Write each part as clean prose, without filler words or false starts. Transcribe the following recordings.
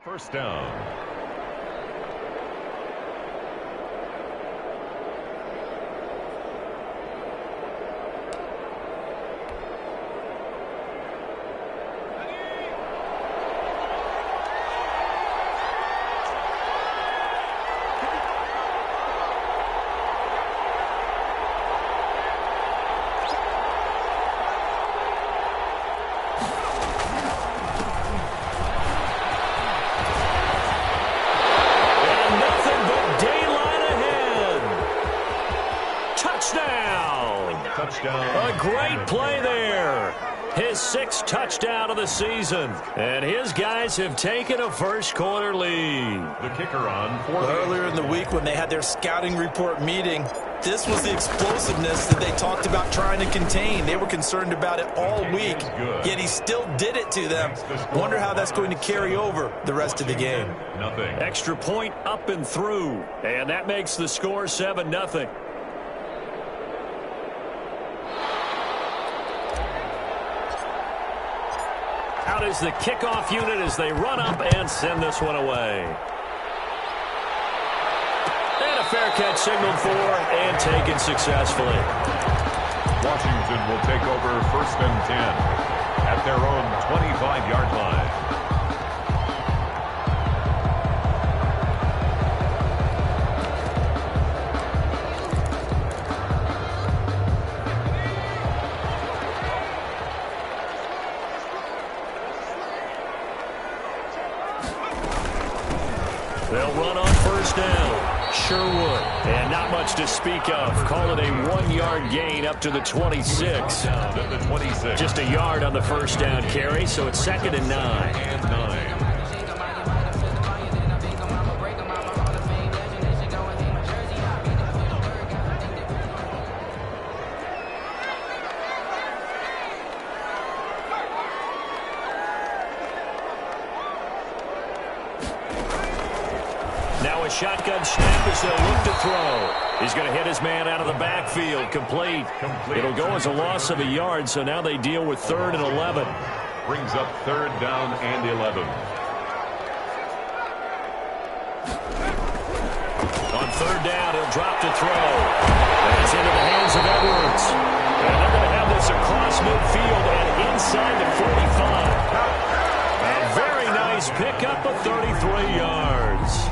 First down. A great play there. His sixth touchdown of the season. And his guys have taken a first-quarter lead. The kicker on for earlier in the week when they had their scouting report meeting, this was the explosiveness that they talked about trying to contain. They were concerned about it all week, yet he still did it to them. Wonder how that's going to carry over the rest of the game. Nothing. Extra point up and through. And that makes the score 7-0. Out is the kickoff unit as they run up and send this one away. And a fair catch signaled for and taken successfully. Washington will take over 1st and 10 at their own 25-yard line. They'll run on first down. Sherwood. And not much to speak of. Call it a 1-yard gain up to the 26. Just a yard on the first down carry, so it's 2nd and 9. Now a shotgun snap as they'll look to throw. He's going to hit his man out of the backfield. Complete. It'll go as a loss of a yard, so now they deal with 3rd and 11. Brings up 3rd down and 11. On 3rd down, he'll drop to throw. That's into the hands of Edwards. And they're going to have this across midfield and inside the 45. A very nice pickup of 33 yards.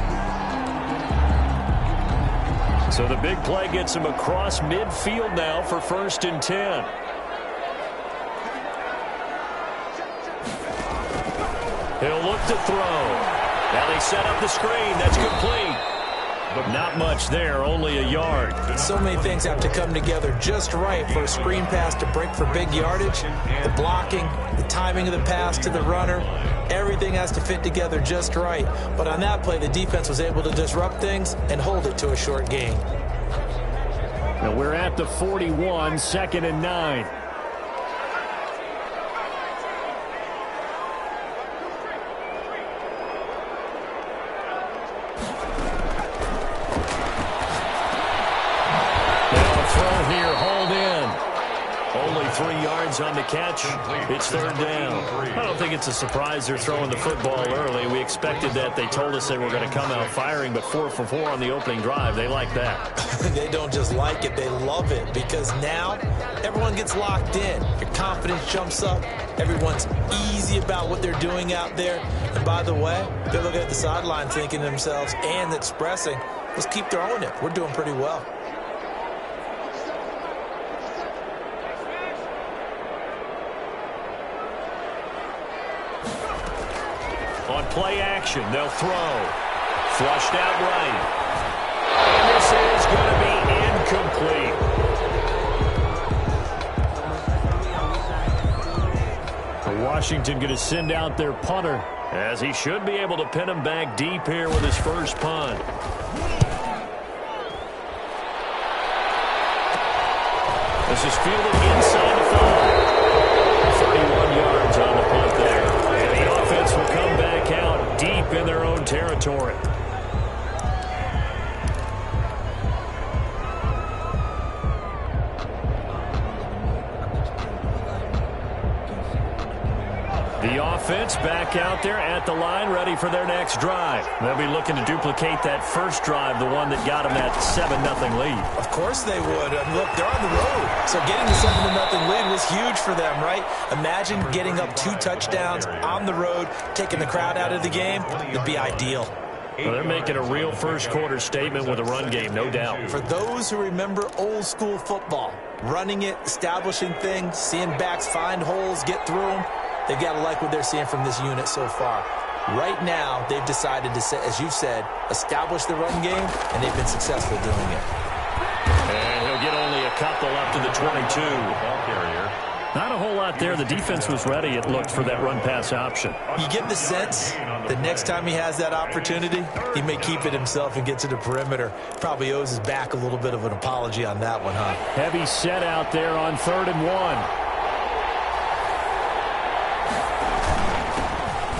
So the big play gets him across midfield now for 1st and 10. He'll look to throw. Now they set up the screen. That's complete. But not much there, only a yard. So many things have to come together just right for a screen pass to break for big yardage. The blocking, the timing of the pass to the runner, everything has to fit together just right. But on that play, the defense was able to disrupt things and hold it to a short gain. Now we're at the 41, 2nd and 9. Only 3 yards on the catch. It's 3rd down. I don't think it's a surprise they're throwing the football early. We expected that. They told us they were going to come out firing, but 4 for 4 on the opening drive. They like that. They don't just like it, they love it, because now everyone gets locked in. Your confidence jumps up. Everyone's easy about what they're doing out there. And by the way, they're looking at the sideline thinking to themselves and expressing, let's keep throwing it. We're doing pretty well. On play action, they'll throw. Flushed out right. And this is going to be incomplete. Washington going to send out their punter, as he should be able to pin him back deep here with his first punt. This is fielded inside the 5. 31 yards on the punt there. And the offense will come back out deep in their own territory. The offense back out there at the line, ready for their next drive. They'll be looking to duplicate that first drive, the one that got them that 7-0 lead. Of course they would. Look, they're on the road, so getting the 7-0 lead was huge for them, right? Imagine getting up 2 touchdowns on the road, taking the crowd out of the game. It'd be ideal. Well, they're making a real first-quarter statement with a run game, no doubt. For those who remember old-school football, running it, establishing things, seeing backs find holes, get through them, they've got to like what they're seeing from this unit so far. Right now, they've decided to, as you've said, establish the run game, and they've been successful doing it. And he'll get only a couple up to the 22. Ball carrier. Not a whole lot there. The defense was ready, it looked, for that run-pass option. You get the sense that next time he has that opportunity, he may keep it himself and get to the perimeter. Probably owes his back a little bit of an apology on that one, huh? Heavy set out there on 3rd and 1.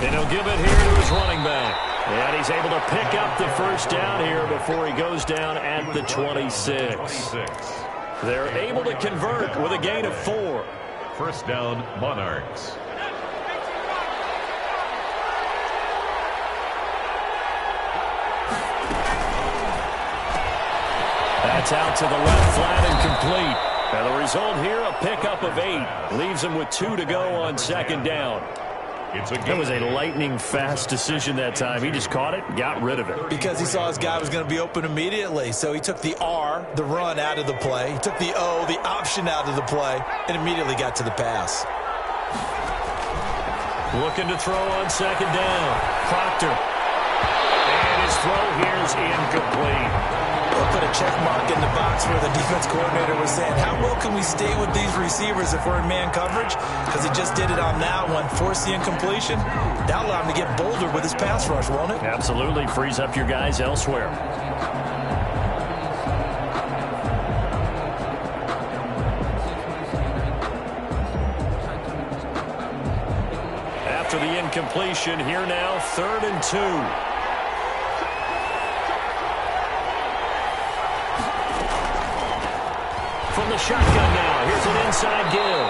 And he'll give it here to his running back. And he's able to pick up the first down here before he goes down at the 26. They're able to convert with a gain of 4. First down, Monarchs. That's out to the left, flat and complete. And the result here, a pickup of 8. Leaves him with 2 to go on 2nd down. That was a lightning-fast decision that time. He just caught it, got rid of it. Because he saw his guy was going to be open immediately. So he took the R, the run, out of the play. He took the O, the option, out of the play, and immediately got to the pass. Looking to throw on 2nd down. Proctor. And his throw here is incomplete. We'll put a check mark in the box where the defense coordinator was saying, how well can we stay with these receivers if we're in man coverage? Because he just did it on that one, forced the incompletion. That'll allow him to get bolder with his pass rush, won't it? Absolutely. Frees up your guys elsewhere. After the incompletion, here now, 3rd and 2. From the shotgun now. Here's an inside give.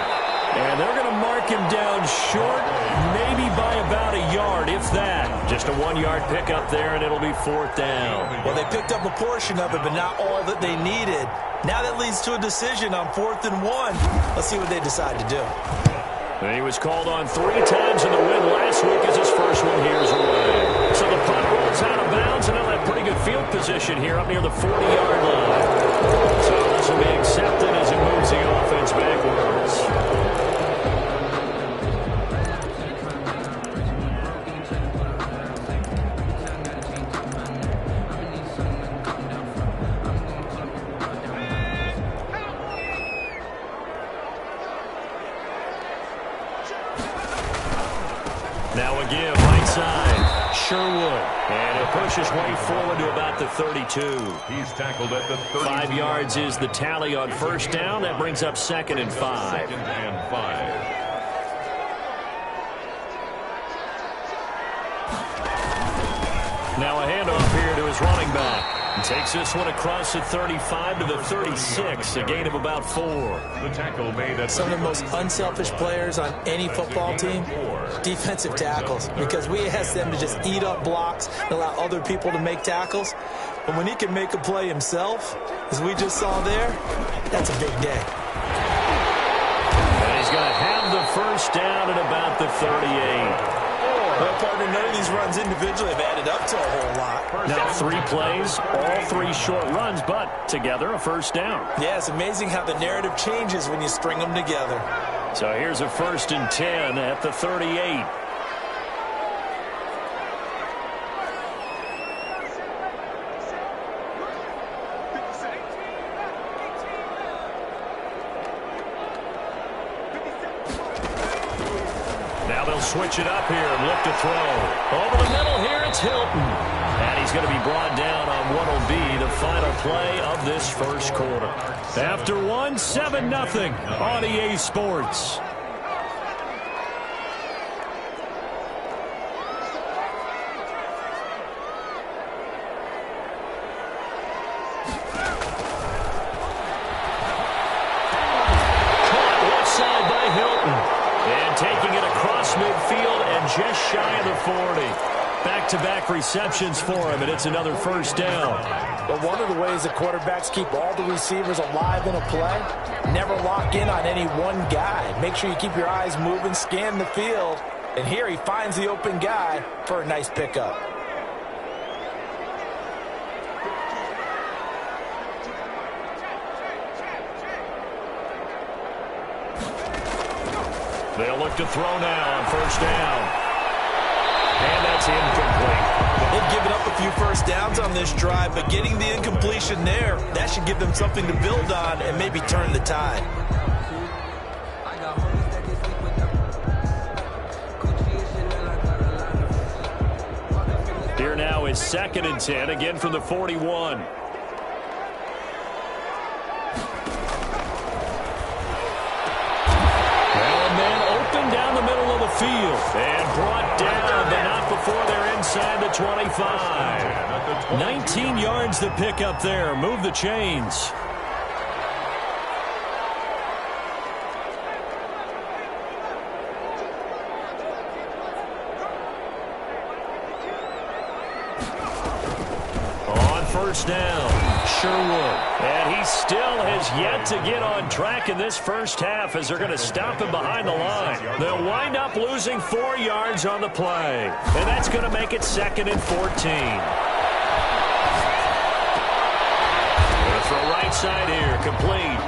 And they're going to mark him down short, maybe by about a yard, if that. Just a 1-yard pickup there, and it'll be 4th down. Well, they picked up a portion of it, but not all that they needed. Now that leads to a decision on 4th and 1. Let's see what they decide to do. And he was called on 3 times in the win last week as his first one here's away. So the punt rolls out of bounds, and they'll have pretty good field position here up near the 40-yard line. So this will be accepted as it moves the offense backwards. Now again, right side, Sherwood. And he'll push his way forward to about the 32. He's tackled at the 30. 5 yards is the tally on first down. That brings up 2nd and 5. 2nd and 5. Now a handoff here to his running back. He takes this one across the 35 to the 36, a gain of about 4. The tackle made at some of the most unselfish players on any football team, defensive tackles, because we ask them to just eat up blocks and allow other people to make tackles. But when he can make a play himself, as we just saw there, that's a big day. And he's going to have the first down at about the 38. Well, partner, none of these runs individually have added up to a whole lot. Now 3 plays, all 3 short runs, but together a first down. Yeah, it's amazing how the narrative changes when you string them together. So here's a 1st and 10 at the 38. Now they'll switch it up here and look to throw. Over the middle here, it's Hilton. And he's going to be brought down on what will be the final play of this first quarter. After 7-0 on EA Sports. 40. Back-to-back receptions for him, and it's another first down. But one of the ways that quarterbacks keep all the receivers alive in a play, never lock in on any one guy. Make sure you keep your eyes moving, scan the field, and here he finds the open guy for a nice pickup. They'll look to throw now on first down. And that's incomplete. They've given up a few first downs on this drive, but getting the incompletion there, that should give them something to build on and maybe turn the tide. Here now is 2nd and 10, again from the 41. Down the middle of the field and brought down, but not before they're inside the 25. 19 yards to pick up there. Move the chains. On first down, Sherwood. And he still has yet to get on track in this first half as they're going to stop him behind the line. They'll wind up losing 4 yards on the play. And that's going to make it 2nd and 14. Going to throw right side here, complete.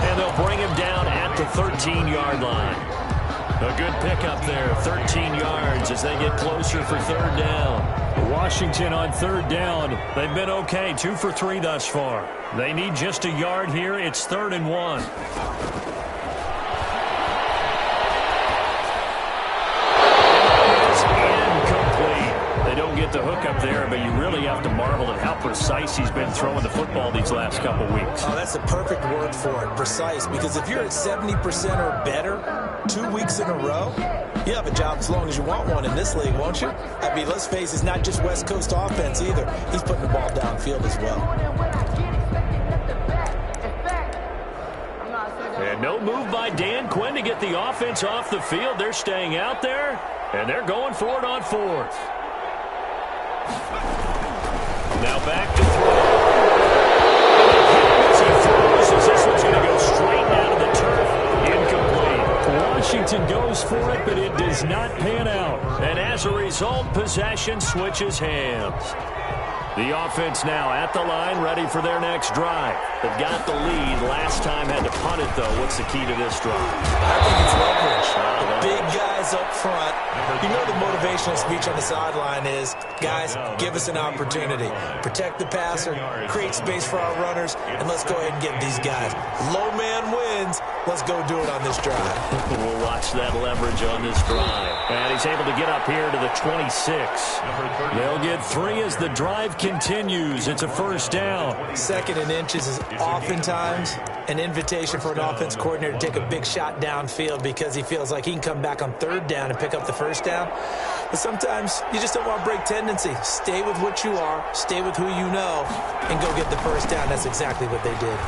And they'll bring him down at the 13-yard line. A good pickup there, 13 yards as they get closer for third down. Washington on third down. They've been okay, 2 for 3 thus far. They need just a yard here. It's 3rd and 1. It's incomplete. They don't get the hook up there, but you really have to marvel at how precise he's been throwing the football these last couple weeks. Oh, that's the perfect word for it, precise, because if you're at 70% or better 2 weeks in a row, you have a job as long as you want one in this league, won't you? I mean, let's face it, it's not just West Coast offense either. He's putting the ball downfield as well. And no move by Dan Quinn to get the offense off the field. They're staying out there, and they're going for it on 4th. Now back to throw. As he throws, as this one's going to go straight down to the turf. Incomplete. Washington goes for it, but it does not pan out. And as a result, possession switches hands. The offense now at the line, ready for their next drive. They've got the lead. Last time had to punt it, though. What's the key to this drive? I think it's leverage. The big guys up front. You know the motivational speech on the sideline is, guys, give us an opportunity. Protect the passer, create space for our runners, and let's go ahead and get these guys. Low man wins. Let's go do it on this drive. We'll watch that leverage on this drive. And he's able to get up here to the 26. They'll get 3 as the drive continues. It's a first down. 2nd and inches is oftentimes an invitation for an offense coordinator to take a big shot downfield because he feels like he can come back on 3rd down and pick up the first down. But sometimes you just don't want to break tendency. Stay with what you are, stay with who you know, and go get the first down. That's exactly what they did.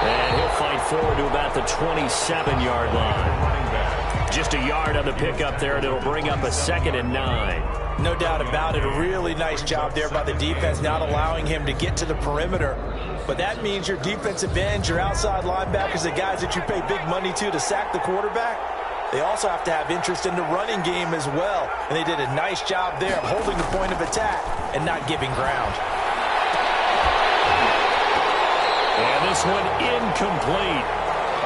And he'll fight forward to about the 27-yard line. Just a yard on the pickup there, and it'll bring up a 2nd and 9. No doubt about it. A really nice job there by the defense, not allowing him to get to the perimeter. But that means your defensive ends, your outside linebackers, the guys that you pay big money to sack the quarterback, they also have to have interest in the running game as well. And they did a nice job there of holding the point of attack and not giving ground. And this one incomplete.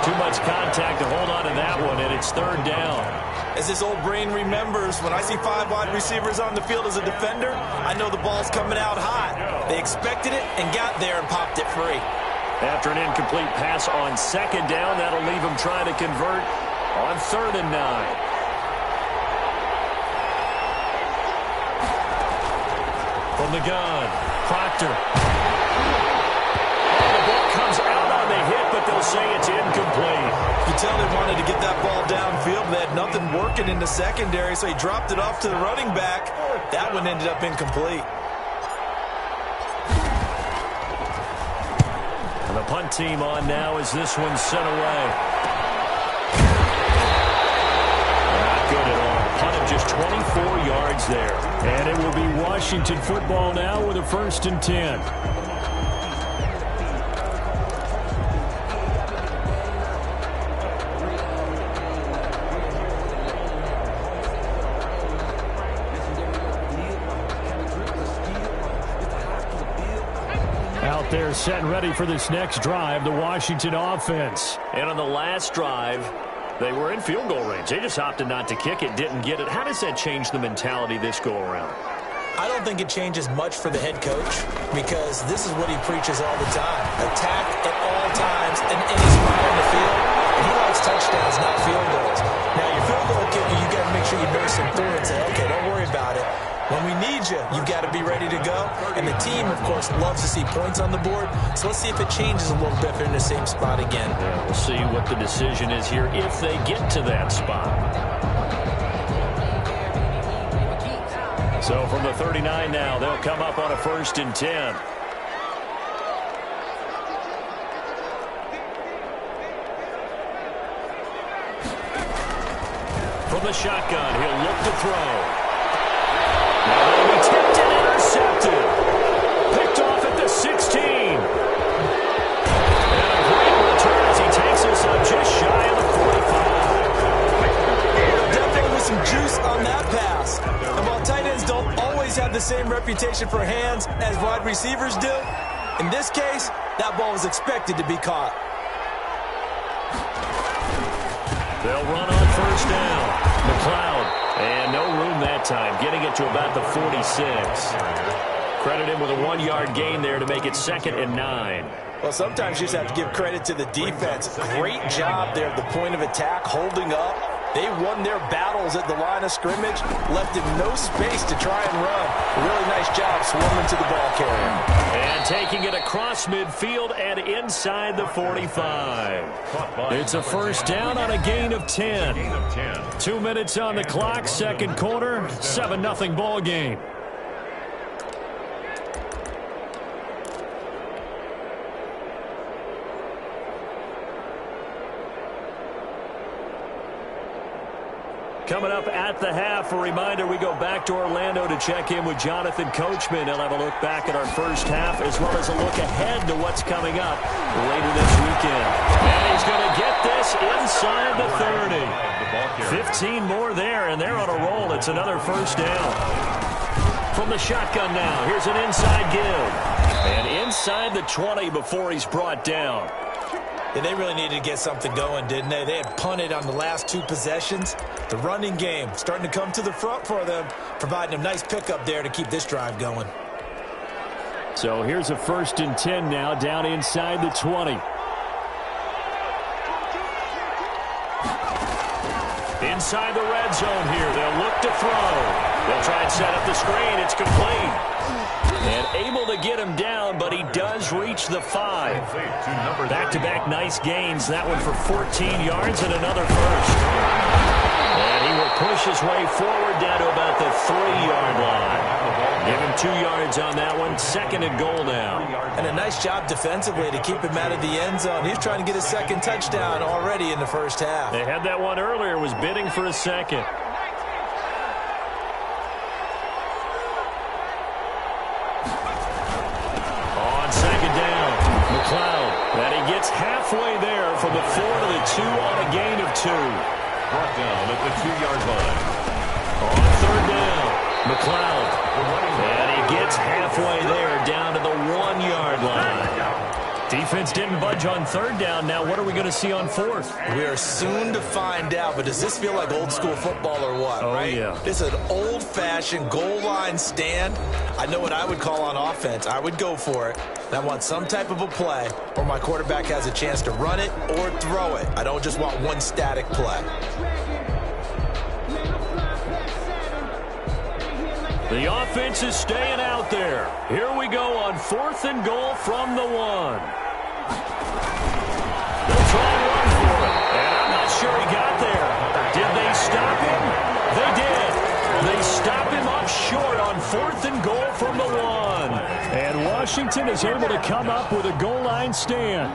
Too much contact to hold on to that one, and it's 3rd down. As this old brain remembers, when I see 5 wide receivers on the field as a defender, I know the ball's coming out hot. They expected it and got there and popped it free. After an incomplete pass on 2nd down, that'll leave him trying to convert on 3rd and 9. From the gun, Proctor. Comes out on the hit, but they'll say it's incomplete. You tell they wanted to get that ball downfield. They had nothing working in the secondary, so he dropped it off to the running back. That one ended up incomplete. And the punt team on now as this one's sent away. Not good at all. yards there. And it will be Washington football now with a 1st and 10. Out there set and ready for this next drive, the Washington offense. And on the last drive, they were in field goal range. They just opted not to kick it, didn't get it. How does that change the mentality this go-around? I don't think it changes much for the head coach because this is what he preaches all the time. Attack at all times in any spot on the field. And he likes touchdowns, not field goals. Now, your field goal kicker, you got to make sure you nurse him through and say, okay, don't worry about it. When we need you, you've got to be ready to go. And the team, of course, loves to see points on the board. So let's see if it changes a little bit if they're in the same spot again. Yeah, we'll see what the decision is here if they get to that spot. So from the 39 now, they'll come up on a 1st and 10. From the shotgun, he'll look to throw. Now they'll be tipped and intercepted. Picked off at the 16. And a great return as he takes us up just shy of the 45. Definitely with some juice on that pass. And while tight ends don't always have the same reputation for hands as wide receivers do, in this case, that ball was expected to be caught. They'll run on 1st down. McLeod. And no room that time, getting it to about the 46. Credit him with a 1-yard gain there to make it 2nd and 9. Well, sometimes you just have to give credit to the defense. Great job there at the point of attack, holding up. They won their battles at the line of scrimmage, left him no space to try and run. A really nice job swarming to the ball carrier. And taking it across midfield and inside the 45. It's a 1st down on a gain of 10. 2 minutes on the clock, 2nd quarter, 7-0 ball game. Coming up at the half, a reminder, we go back to Orlando to check in with Jonathan Coachman. He'll have a look back at our 1st half as well as a look ahead to what's coming up later this weekend. And he's going to get this inside the 30. 15 more there, and they're on a roll. It's another 1st down. From the shotgun now, here's an inside give. And inside the 20 before he's brought down. Yeah, they really needed to get something going, didn't they? They had punted on the last 2 possessions. The running game starting to come to the front for them, providing a nice pickup there to keep this drive going. So here's a 1st and 10 now, down inside the 20. Inside the red zone here, they'll look to throw. They'll try and set up the screen. It's complete. And able to get him down, but he does reach the 5. Back-to-back nice gains. That one for 14 yards and another 1st. And he will push his way forward down to about the 3-yard line. Give him 2 yards on that one. 2nd and goal now. And a nice job defensively to keep him out of the end zone. He's trying to get his 2nd touchdown already in the 1st half. They had that one earlier, was bidding for a 2nd. McLeod, and he gets halfway there from the 4 to the 2 on a gain of 2. Brought down at the 2-yard line. On 3rd down, McLeod, and he gets halfway there down to the 1-yard line. Defense didn't budge on 3rd down. Now what are we going to see on 4th? We are soon to find out, but does this feel like old school football or what? Oh, right? Yeah. This is an old-fashioned goal line stand. I know what I would call on offense. I would go for it. I want some type of a play where my quarterback has a chance to run it or throw it. I don't just want one static play. The offense is staying out there. Here we go on 4th and goal from the 1. They'll try and run for it. And I'm not sure he got there. Did they stop him? They did. They stop him up short on 4th and goal from the 1. And Washington is able to come up with a goal line stand.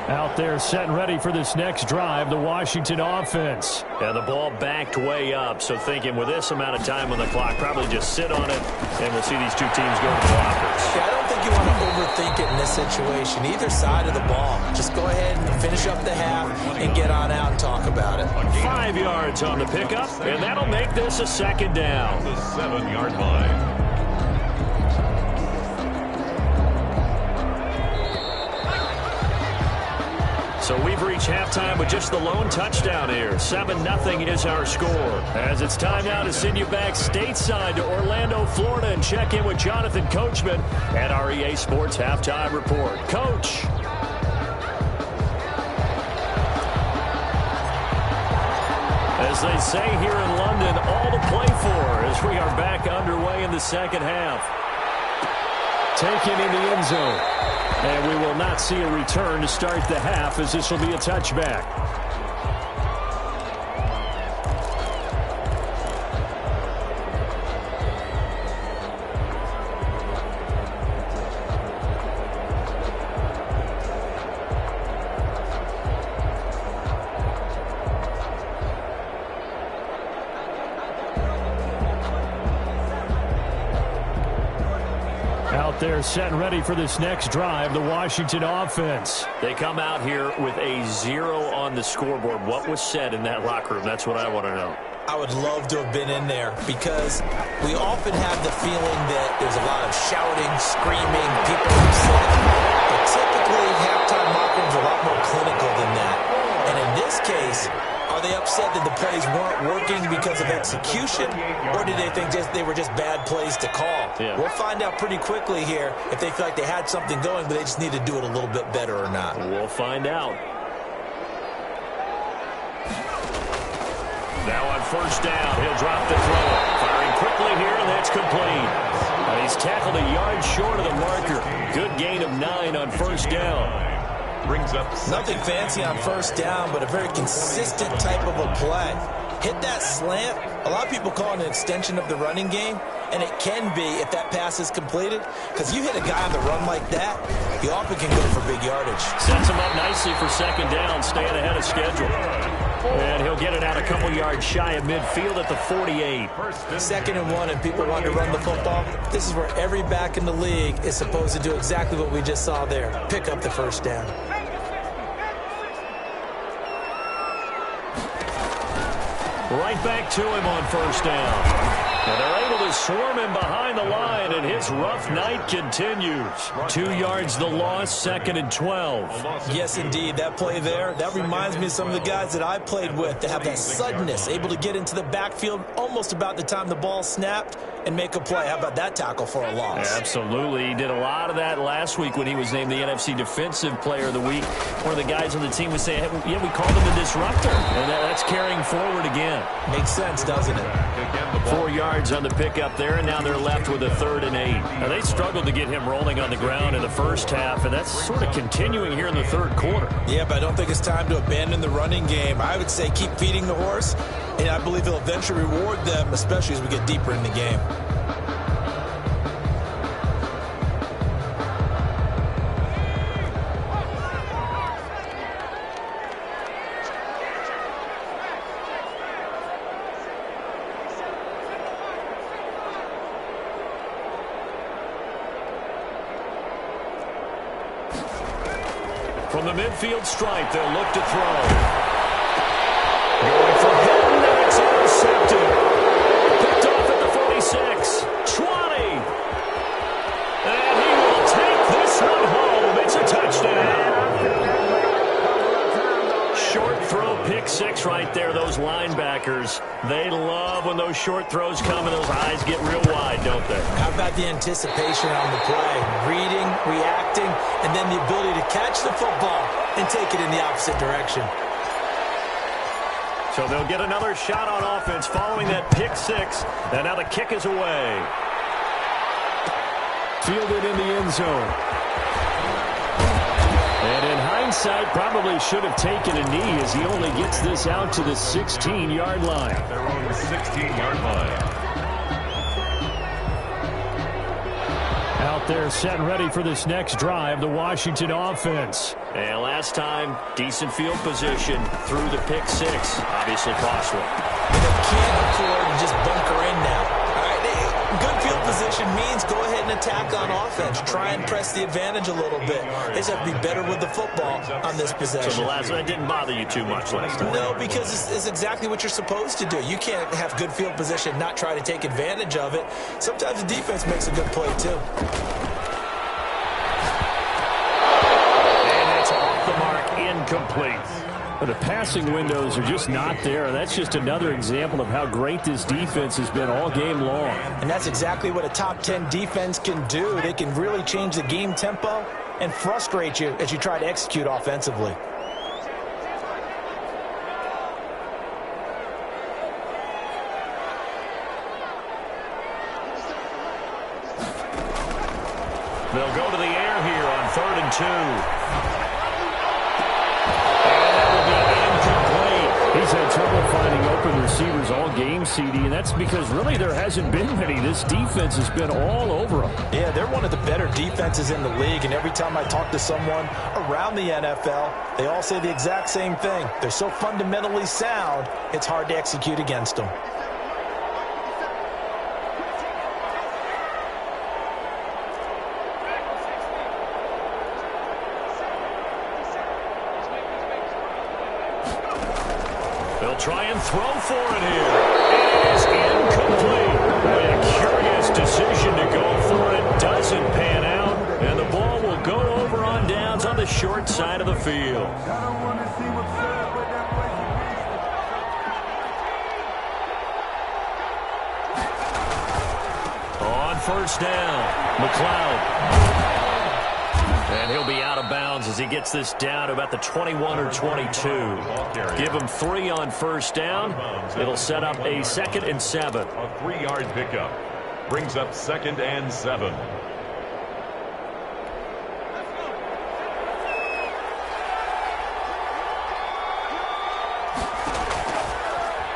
Out there set and ready for this next drive, the Washington offense. And the ball backed way up, so thinking with this amount of time on the clock, probably just sit on it, and we'll see these two teams go to the lockers. Yeah, I don't think you want to overthink it in this situation. Either side of the ball. Just go ahead and finish up the half and get on out and talk about it. 5 yards on the pickup, and that'll make this a second down. The 7-yard line. So we've reached halftime with just the lone touchdown here. 7-0 is our score. As it's time now to send you back stateside to Orlando, Florida, and check in with Jonathan Coachman at our EA Sports Halftime Report. Coach. As they say here in London, all to play for as we are back underway in the second half. Taken in the end zone. And we will not see a return to start the half, as this will be a touchback. They're set and ready for this next drive, the Washington offense. They come out here with a 0 on the scoreboard. What was said in that locker room? That's what I want to know. I would love to have been in there because we often have the feeling that there's a lot of shouting, screaming, people upset. But typically, halftime locker rooms are a lot more clinical than that. And in this case, are they upset that the plays weren't working because of execution, or did they think they were just bad plays to call? Yeah. We'll find out pretty quickly here if they feel like they had something going, but they just need to do it a little bit better or not. We'll find out. Now on first down, he'll drop the throw. Firing quickly here, and that's complete. And he's tackled a yard short of the marker. Good gain of 9 on first down. Brings up nothing fancy on first down, but a very consistent type of a play. Hit that slant. A lot of people call it an extension of the running game, and it can be if that pass is completed, because you hit a guy on the run like that, you often can go for big yardage. Sets him up nicely for second down, staying ahead of schedule. And he'll get it out a couple yards shy of midfield at the 48. 2nd and 1, and people want to run the football. This is where every back in the league is supposed to do exactly what we just saw there. Pick up the first down. Right back to him on first down. And they're able to swarm him behind the line, and his rough night continues. 2 yards the loss, 2nd and 12. Yes, indeed. That play there, that reminds me of some of the guys that I played with that have that suddenness, able to get into the backfield almost about the time the ball snapped and make a play. How about that tackle for a loss? Absolutely. He did a lot of that last week when he was named the NFC Defensive Player of the Week. One of the guys on the team was saying, hey, yeah, we called him a disruptor. And that's carrying forward again. Makes sense, doesn't it? 4 yards on the pickup there, and now they're left with a 3rd and 8. Now, they struggled to get him rolling on the ground in the first half, and that's sort of continuing here in the third quarter. Yeah, but I don't think it's time to abandon the running game. I would say keep feeding the horse, and I believe he'll eventually reward them, especially as we get deeper in the game. From the midfield stripe, they'll look to throw. Going for him, and it's intercepted. Picked off at the 46. 20. And he will take this one home. It's a touchdown. Short throw, pick 6 right there. Those linebackers, they love when those short throws come and those eyes get real wide, don't they? How about the anticipation on the play? Reading, reacting, and then the ability to catch the football and take it in the opposite direction. So they'll get another shot on offense following that pick 6. And now the kick is away. Fielded in the end zone. And in hindsight, probably should have taken a knee as he only gets this out to the 16-yard line. Their own 16-yard line. Out there set and ready for this next drive, the Washington offense. And last time, decent field position through the pick six. Obviously costly. And they can't afford to just bunker in now. All right, good field position means go ahead and attack on offense. Try and press the advantage a little bit. They just have to be better with the football on this possession. So the last one didn't bother you too much last time? No, because it's exactly what you're supposed to do. You can't have good field position, not try to take advantage of it. Sometimes the defense makes a good play, too. And that's off the mark, incomplete. But the passing windows are just not there. That's just another example of how great this defense has been all game long. And that's exactly what a top 10 defense can do. They can really change the game tempo and frustrate you as you try to execute offensively. They'll go to the air here on 3rd and 2. He's had trouble finding open receivers all game, CD, and that's because really there hasn't been many. This defense has been all over them. Yeah, they're one of the better defenses in the league, and every time I talk to someone around the NFL, they all say the exact same thing. They're so fundamentally sound, it's hard to execute against them. Try and throw for it here. It is incomplete. A curious decision to go for it. Doesn't pan out. And the ball will go over on downs on the short side of the field. On 1st down, McLeod. And he'll be out of bounds as he gets this down to about the 21 or 22. Give him 3 on 1st down. It'll set up a 2nd and 7. A 3-yard pickup brings up 2nd and 7.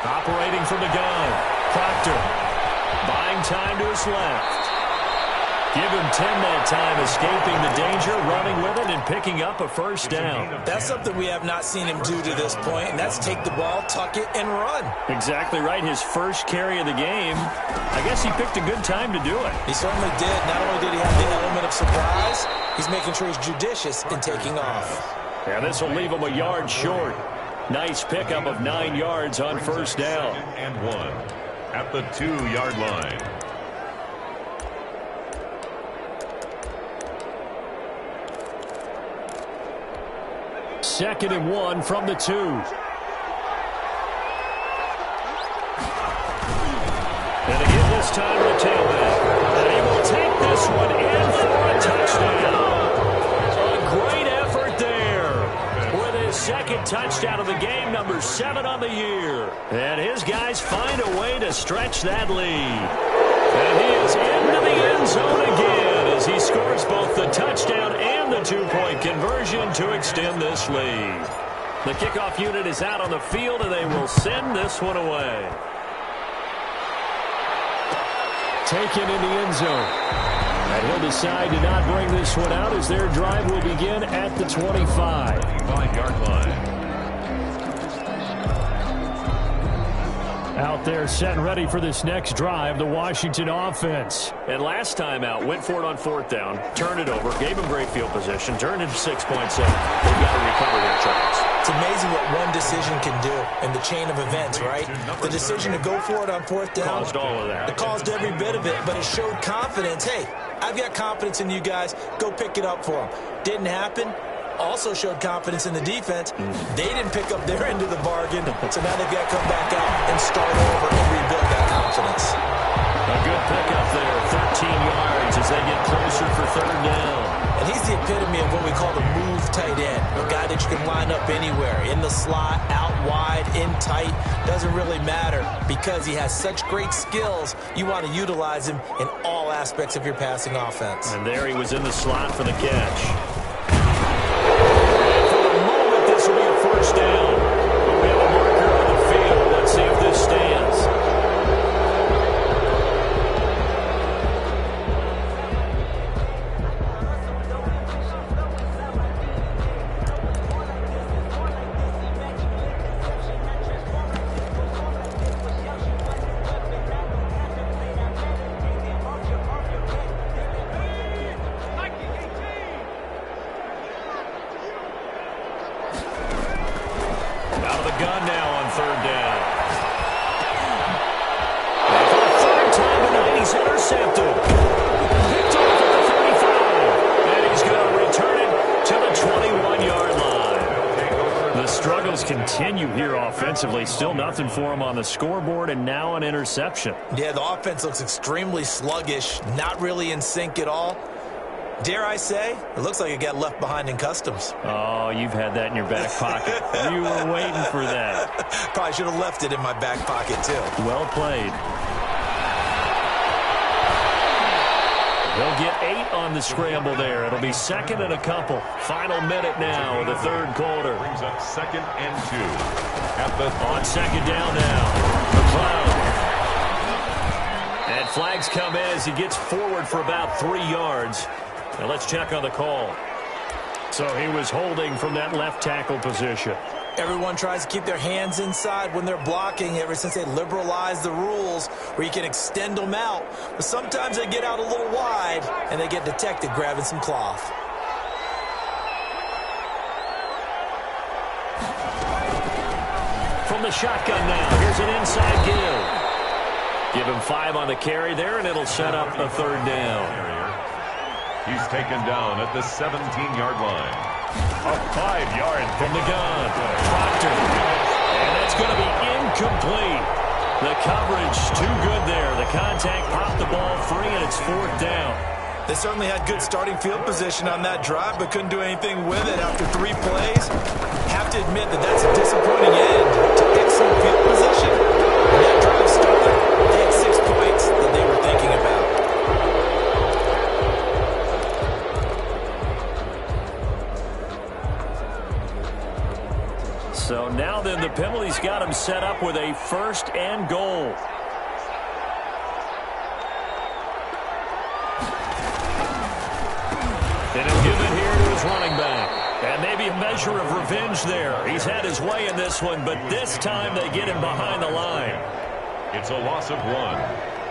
Operating from the gun, Proctor. Buying time to his left. Give him 10 that time, escaping the danger, running with it, and picking up a 1st down. That's something we have not seen him do to this point, and that's take the ball, tuck it, and run. Exactly right. His first carry of the game. I guess he picked a good time to do it. He certainly did. Not only did he have the element of surprise, he's making sure he's judicious in taking off. Yeah, this will leave him a yard short. Nice pickup of 9 yards on 1st down. And 1 at the 2-yard line. Second and 1 from the 2. And again this time to the tailback. And he will take this one in for a touchdown. A great effort there with his 2nd touchdown of the game, number 7 on the year. And his guys find a way to stretch that lead. And he is into the end zone again as he scores both the touchdown and the 2-point conversion to extend this lead. The kickoff unit is out on the field, and they will send this one away. Taken in the end zone. And he'll decide to not bring this one out as their drive will begin at the 25. 5-yard line. Out there set and ready for this next drive, the Washington offense. And last time out, went for it on 4th down, turned it over, gave him great field position, turned it to 6.7. They've got to recover their Charles. It's amazing what one decision can do in the chain of events, right? The decision to go for it on 4th down. Caused all of that. It caused every bit of it, but it showed confidence. Hey, I've got confidence in you guys. Go pick it up for them. Didn't happen. Also showed confidence in the defense. They didn't pick up their end of the bargain, so now they've got to come back out and start over and rebuild that confidence. A good pickup there, 13 yards as they get closer for 3rd down. And he's the epitome of what we call the move tight end, a guy that you can line up anywhere, in the slot, out wide, in tight, doesn't really matter because he has such great skills. You want to utilize him in all aspects of your passing offense. And there he was in the slot for the catch. This will be a 1st down. But we have a marker on the field. Let's see if this stands. intercepted. Picked off at the 35. And he's going to return it to the 21-yard line. The struggles continue here offensively. Still nothing for him on the scoreboard, and now an interception. Yeah, the offense looks extremely sluggish, not really in sync at all. Dare I say, it looks like it got left behind in customs. Oh, you've had that in your back pocket. You were waiting for that. Probably should have left it in my back pocket, too. Well played. They'll get 8 on the scramble there. It'll be second and a couple. Final minute now of the third quarter. Brings up 2nd and 2. On second down now. McLeod. And flags come in as he gets forward for about 3 yards. Now let's check on the call. So he was holding from that left tackle position. Everyone tries to keep their hands inside when they're blocking ever since they liberalized the rules where you can extend them out. But sometimes they get out a little wide and they get detected grabbing some cloth. From the shotgun now, here's an inside give. Give him 5 on the carry there, and it'll set up a third down. He's taken down at the 17-yard line. A 5-yard from the gun. Proctor. And that's going to be incomplete. The coverage too good there. The contact popped the ball free, and it's 4th down. They certainly had good starting field position on that drive, but couldn't do anything with it after 3 plays. Have to admit that that's a disappointing end to excellent field position. When that drive started, they had 6 points that they were thinking about. So now then the penalty's got him set up with a 1st and goal. And he'll give it here to his running back. And maybe a measure of revenge there. He's had his way in this one, but this time they get him behind the line. It's a loss of 1.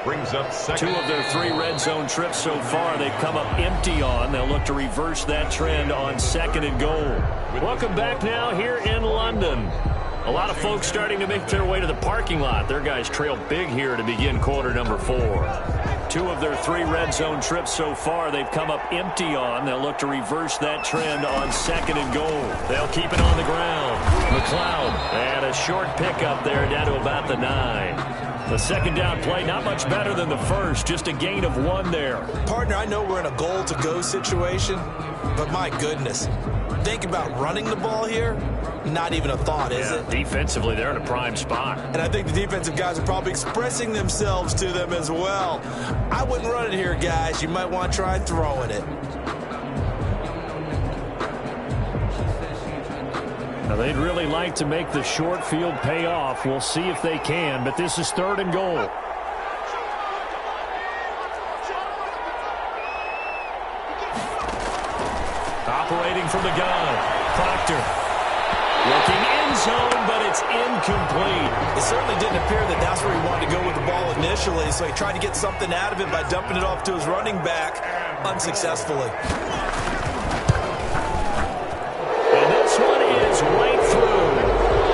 Brings up 2nd. 2 of their 3 red zone trips so far they've come up empty on. They'll look to reverse that trend on 2nd and goal. Welcome back now here in London. A lot of folks starting to make their way to the parking lot. Their guys trail big here to begin quarter number 4. 2 of their 3 red zone trips so far they've come up empty on. They'll look to reverse that trend on 2nd and goal. They'll keep it on the ground. McLeod and a short pickup there down to about the 9. The second down play, not much better than the first, just a gain of 1 there. Partner, I know we're in a goal-to-go situation, but my goodness, think about running the ball here. Not even a thought, is it? Defensively, they're in a prime spot. And I think the defensive guys are probably expressing themselves to them as well. I wouldn't run it here, guys. You might want to try throwing it. Now, they'd really like to make the short field pay off. We'll see if they can, but this is 3rd and goal. Operating from the gun, Proctor. Looking end zone, but it's incomplete. It certainly didn't appear that that's where he wanted to go with the ball initially, so he tried to get something out of it by dumping it off to his running back unsuccessfully. Right through.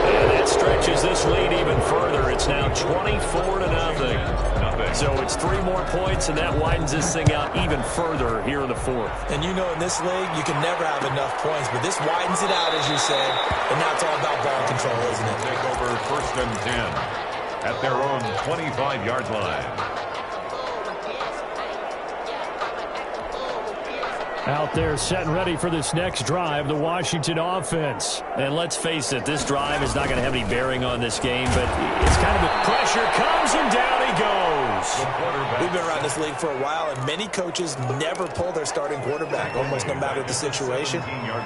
And that stretches this lead even further. It's now 24-0. So it's 3 more points, and that widens this thing out even further here in the 4th. And you know in this league, you can never have enough points, but this widens it out, as you said. And now it's all about ball control, isn't it? Take over 1st and 10 at their own 25-yard line. Out there set and ready for this next drive, the Washington offense. And let's face it, this drive is not going to have any bearing on this game, but it's kind of a pressure comes and down he goes. We've been around this league for a while, and many coaches never pull their starting quarterback, almost no matter the situation.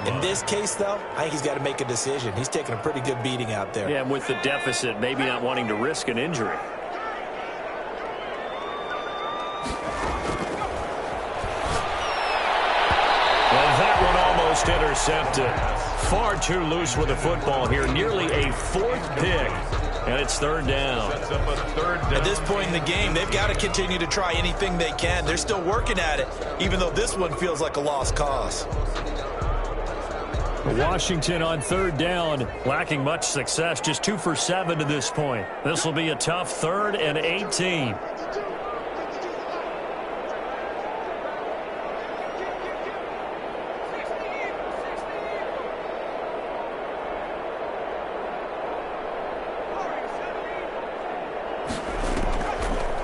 In this case, though, I think he's got to make a decision. He's taking a pretty good beating out there. Yeah, and with the deficit, maybe not wanting to risk an injury. Intercepted. Far too loose with the football here. Nearly a 4th pick. And it's 3rd down. At this point in the game, they've got to continue to try anything they can. They're still working at it, even though this one feels like a lost cause. Washington on 3rd down, lacking much success. Just 2 for 7 to this point. This will be a tough 3rd and 18.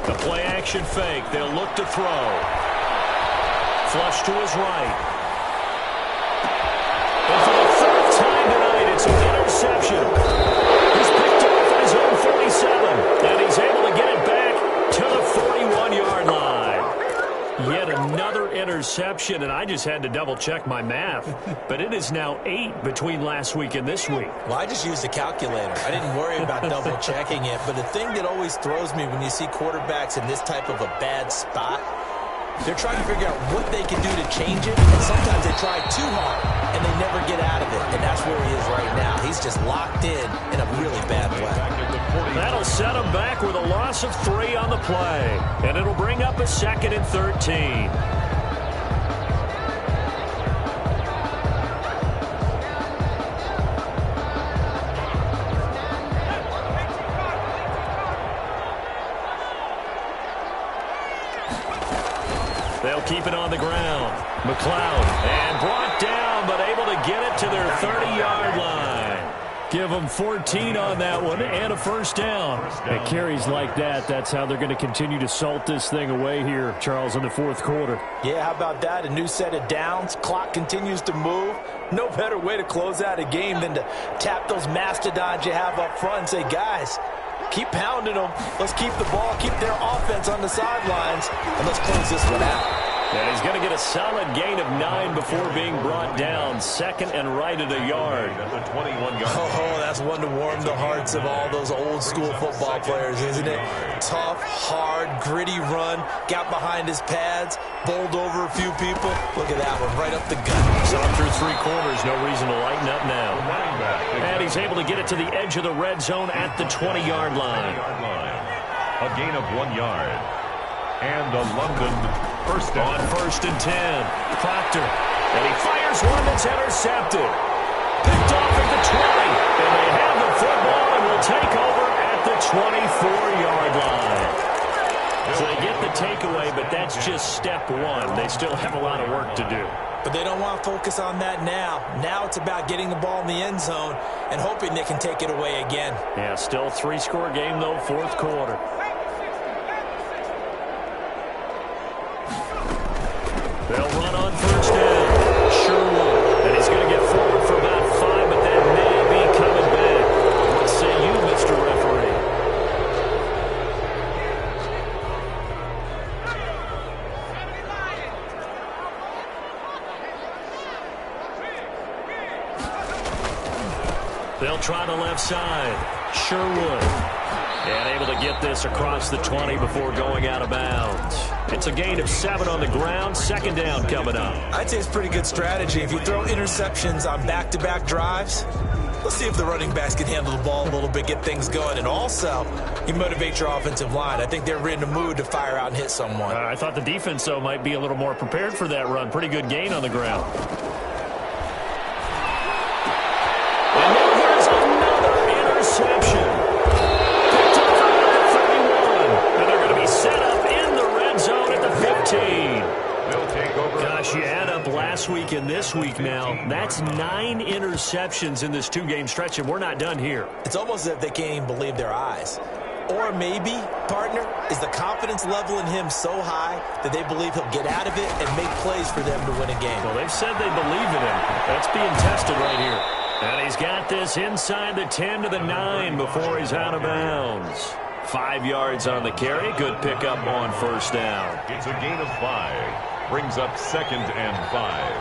The play action fake. They'll look to throw. Flush to his right. And for the third time tonight, it's an interception. He's picked off at his own 47. And he's able to get it back to the 41-yard line. Yet another interception, and I just had to double-check my math. But it is now 8 between last week and this week. Well, I just used a calculator. I didn't worry about double-checking it. But the thing that always throws me when you see quarterbacks in this type of a bad spot, they're trying to figure out what they can do to change it. And sometimes they try too hard, and they never get out of it. And that's where he is right now. He's just locked in a really bad way. That'll set him back with a loss of 3 on the play. And it'll bring up a 2nd and 13. They'll keep it on the ground. McLeod, and brought down, but able to get it to their 30-yard line. Give them 14 on that one and a first down. At carries like that, that's how they're going to continue to salt this thing away here, Charles, in the fourth quarter. Yeah, how about that? A new set of downs. Clock continues to move. No better way to close out a game than to tap those mastodons you have up front and say, guys, keep pounding them. Let's keep the ball, keep their offense on the sidelines, and let's close this one out. And he's going to get a solid gain of 9 before being brought down. 2nd and right at a yard. Oh, that's one to warm the hearts of all those old school football players, isn't it? Tough, hard, gritty run. Got behind his pads, bowled over a few people. Look at that one, right up the gut. So through 3 quarters, no reason to lighten up now. And he's able to get it to the edge of the red zone at the 20-yard line. A gain of 1 yard. And a London first down. On 1st and 10, Proctor. And he fires one that's intercepted. Picked off at the 20. And they have the football and will take over at the 24-yard line. So they get the takeaway, but that's just step 1. They still have a lot of work to do. But they don't want to focus on that now. Now it's about getting the ball in the end zone and hoping they can take it away again. Yeah, still a 3-score game, though, fourth quarter. They'll run on 1st down. Sherwood. And he's going to get forward for about 5, but that may be coming back. What say you, Mr. Referee? They'll try the left side. Sherwood. And able to get this across the 20 before going out of bounds. It's a gain of 7 on the ground. 2nd down coming up. I'd say it's pretty good strategy. If you throw interceptions on back-to-back drives, let's see if the running backs can handle the ball a little bit, get things going. And also, you motivate your offensive line. I think they're in the mood to fire out and hit someone. I thought the defense, though, might be a little more prepared for that run. Pretty good gain on the ground. And now there's another interception. Set up in the red zone at the 15. Gosh, you add up last week and this week now. That's 9 interceptions in this 2-game stretch, and we're not done here. It's almost as if they can't even believe their eyes. Or maybe, partner, is the confidence level in him so high that they believe he'll get out of it and make plays for them to win a game. Well, they've said they believe in him. That's being tested right here. And he's got this inside the 10 to the 9 before he's out of bounds. 5 yards on the carry. Good pickup on 1st down. It's a gain of 5. Brings up 2nd and 5.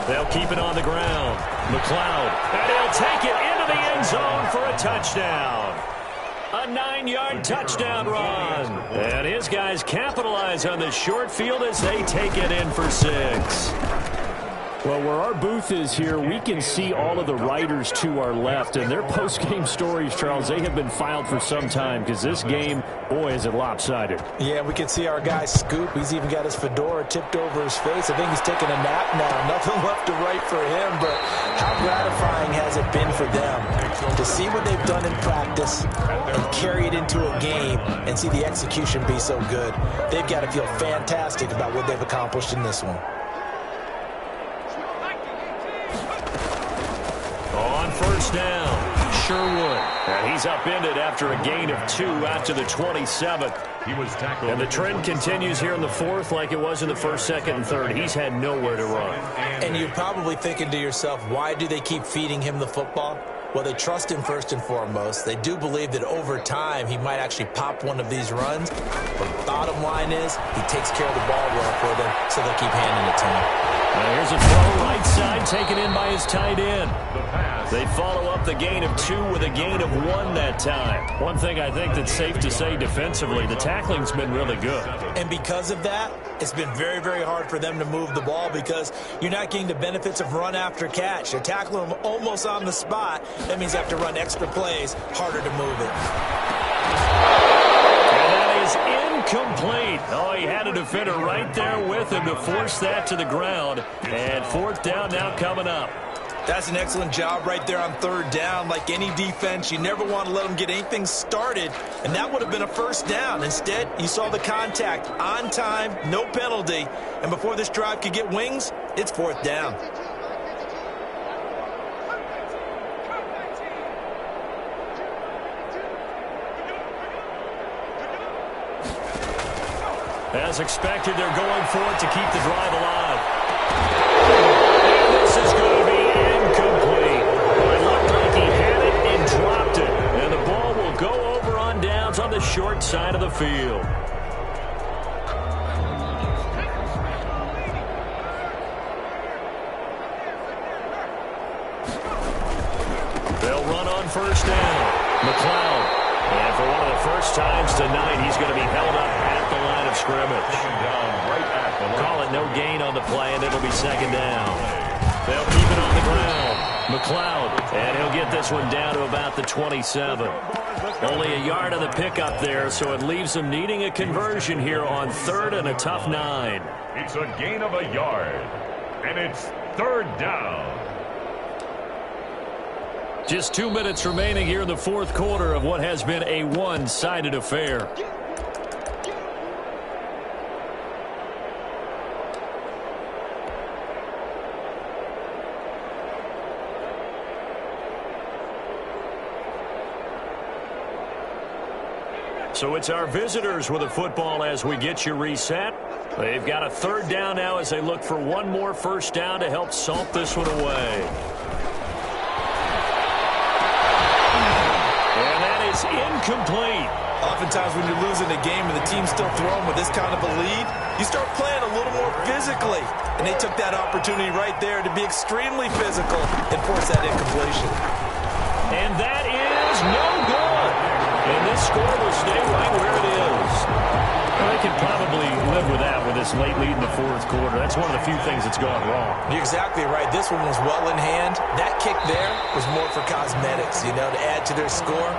They'll keep it on the ground. McLeod. And he'll take it into the end zone for a touchdown. A 9-yard touchdown run. And his guys capitalize on the short field as they take it in for 6. Well, where our booth is here, we can see all of the writers to our left, and their post-game stories, Charles, they have been filed for some time because this game, boy, is it lopsided. Yeah, we can see our guy Scoop. He's even got his fedora tipped over his face. I think he's taking a nap now. Nothing left to write for him, but how gratifying has it been for them to see what they've done in practice and carry it into a game and see the execution be so good. They've got to feel fantastic about what they've accomplished in this one. First down, Sherwood. And he's upended after a gain of 2 after the 27th. He was tackled. And the trend continues here in the fourth like it was in the first, second, and third. He's had nowhere to run. And you're probably thinking to yourself, why do they keep feeding him the football? Well, they trust him first and foremost. They do believe that over time he might actually pop one of these runs. But the bottom line is he takes care of the ball well for them, so they'll keep handing it to him. Now here's a throw right side taken in by his tight end. They follow up the gain of 2 with a gain of 1 that time. One thing I think that's safe to say defensively, the tackling's been really good. And because of that, it's been very, very hard for them to move the ball because you're not getting the benefits of run after catch. They're tackling them almost on the spot. That means they have to run extra plays, harder to move it. And that is incomplete. Oh, he had a defender right there with him to force that to the ground. And fourth down now coming up. That's an excellent job right there on third down. Like any defense, you never want to let them get anything started, and that would have been a first down. Instead, you saw the contact on time, no penalty, and before this drive could get wings, it's fourth down. As expected, they're going for it to keep the drive alive. And this is going to be incomplete. It looked like he had it and dropped it. And the ball will go over on downs on the short side of the field. They'll run on first down. McLeod. And for one of the first times tonight, he's going to be held up at the line of scrimmage. Call it no gain on the play, and it'll be second down. They'll keep it on the ground. McLeod, and he'll get this one down to about the 27. Only a yard on the pickup there, so it leaves them needing a conversion here on third and a tough 9. It's a gain of a yard, and it's third down. Just 2 minutes remaining here in the fourth quarter of what has been a one-sided affair. So it's our visitors with the football as we get you reset. They've got a third down now as they look for one more first down to help salt this one away. Is incomplete. Oftentimes when you're losing a game and the team's still throwing with this kind of a lead, you start playing a little more physically. And they took that opportunity right there to be extremely physical and force that incompletion. And that is no good. And this score will stay right where it is. Well, they can probably live with that with this late lead in the fourth quarter. That's one of the few things that's gone wrong. You're exactly right. This one was well in hand. That kick there was more for cosmetics, you know, to add to their score.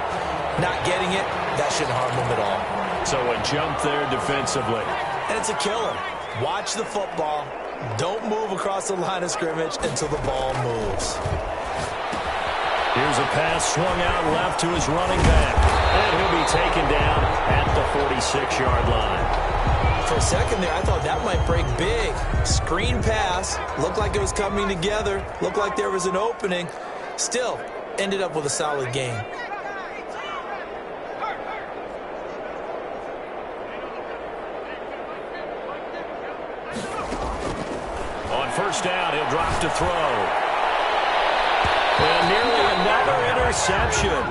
Not getting it, that shouldn't harm them at all. So a jump there defensively. And it's a killer. Watch the football. Don't move across the line of scrimmage until the ball moves. Here's a pass swung out left to his running back. And he'll be taken down at the 46-yard line. For a second there, I thought that might break big. Screen pass. Looked like it was coming together. Looked like there was an opening. Still, ended up with a solid gain. First down, he'll drop to throw. And nearly another interception.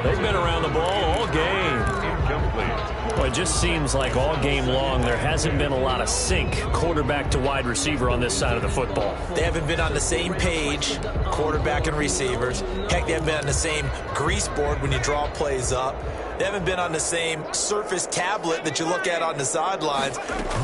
They've been around the ball all game. Incomplete. Well, it just seems like all game long there hasn't been a lot of sync quarterback to wide receiver on this side of the football. They haven't been on the same page, quarterback and receivers. Heck, they haven't been on the same grease board when you draw plays up. They haven't been on the same Surface tablet that you look at on the sidelines.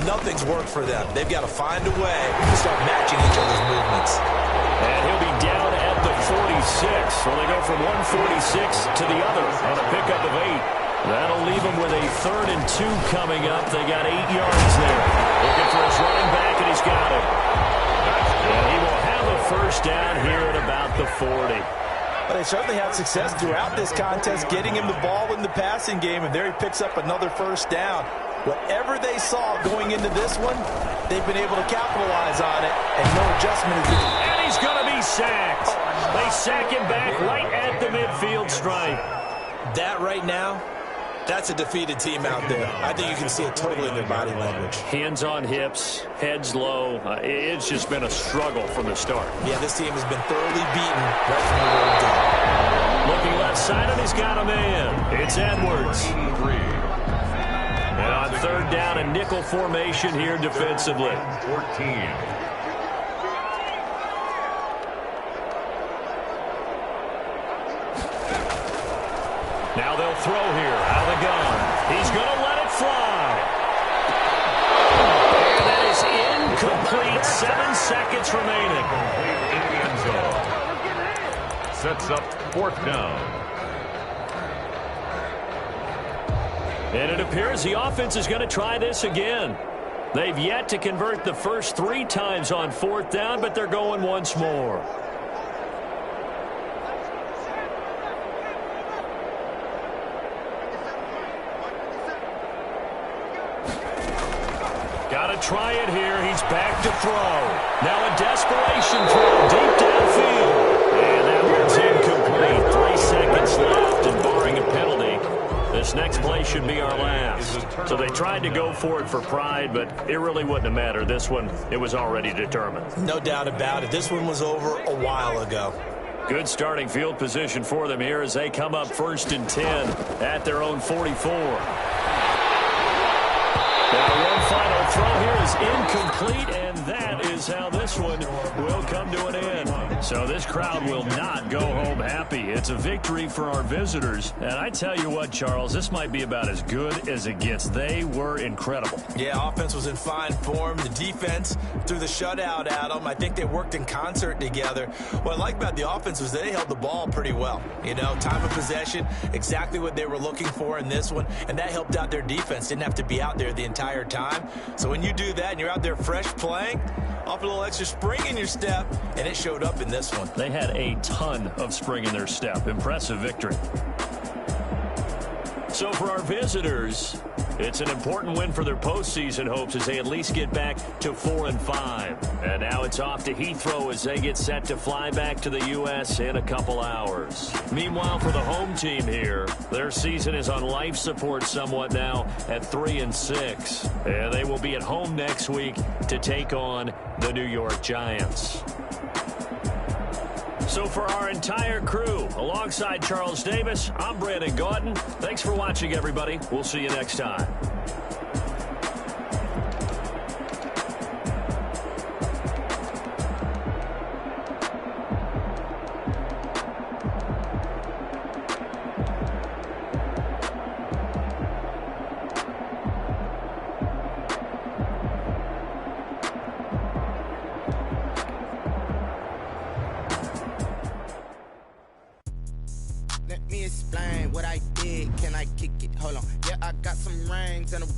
Nothing's worked for them. They've got to find a way to start matching each other's movements. And he'll be down at the 46. So they go from 146 to the other on a pickup of 8. That'll leave him with a 3rd and 2 coming up. They got 8 yards there. Looking for his running back, and he's got it. And he will have a first down here at about the 40. Well, they certainly had success throughout this contest, getting him the ball in the passing game, and there he picks up another first down. Whatever they saw going into this one, they've been able to capitalize on it, and no adjustment is needed. And he's going to be sacked. They sack him back right at the midfield stripe. That right now, that's a defeated team out there. I think you can see it totally in their body language. Hands on hips, heads low. It's just been a struggle from the start. Yeah, this team has been thoroughly beaten right from the word go. Looking left side, and he's got a man. It's Edwards. And on 3rd down, a nickel formation here defensively. 14. Now they'll throw here out of the gun. He's going to let it fly. And that is incomplete. 7 seconds remaining. In the end zone. Sets up 4th down. And it appears the offense is going to try this again. They've yet to convert the first 3 times on 4th down, but they're going once more. Got to try it here. He's back to throw. Now a desperation throw deep downfield. And that one's incomplete. 3 seconds left, and barring a penalty, this next play should be our last. So they tried to go for it for pride, but it really wouldn't have mattered. This one, it was already determined. No doubt about it. This one was over a while ago. Good starting field position for them here as they come up 1st and 10 at their own 44. Now one final throw here is incomplete, and that is how this one will come to an end. So this crowd will not go home happy. It's a victory for our visitors. And I tell you what, Charles, this might be about as good as it gets. They were incredible. Yeah, offense was in fine form. The defense threw the shutout at them. I think they worked in concert together. What I like about the offense was they held the ball pretty well. You know, time of possession, exactly what they were looking for in this one, and that helped out their defense. Didn't have to be out there the entire time. So when you do that and you're out there fresh playing, off a little extra spring in your step, and it showed up in this one. They had a ton of spring in their step. Impressive victory. So for our visitors, it's an important win for their postseason hopes as they at least get back to 4-5. And now it's off to Heathrow as they get set to fly back to the U.S. in a couple hours. Meanwhile, for the home team here, their season is on life support somewhat now at 3-6. And they will be at home next week to take on the New York Giants. So for our entire crew, alongside Charles Davis, I'm Brandon Gaudin. Thanks for watching, everybody. We'll see you next time.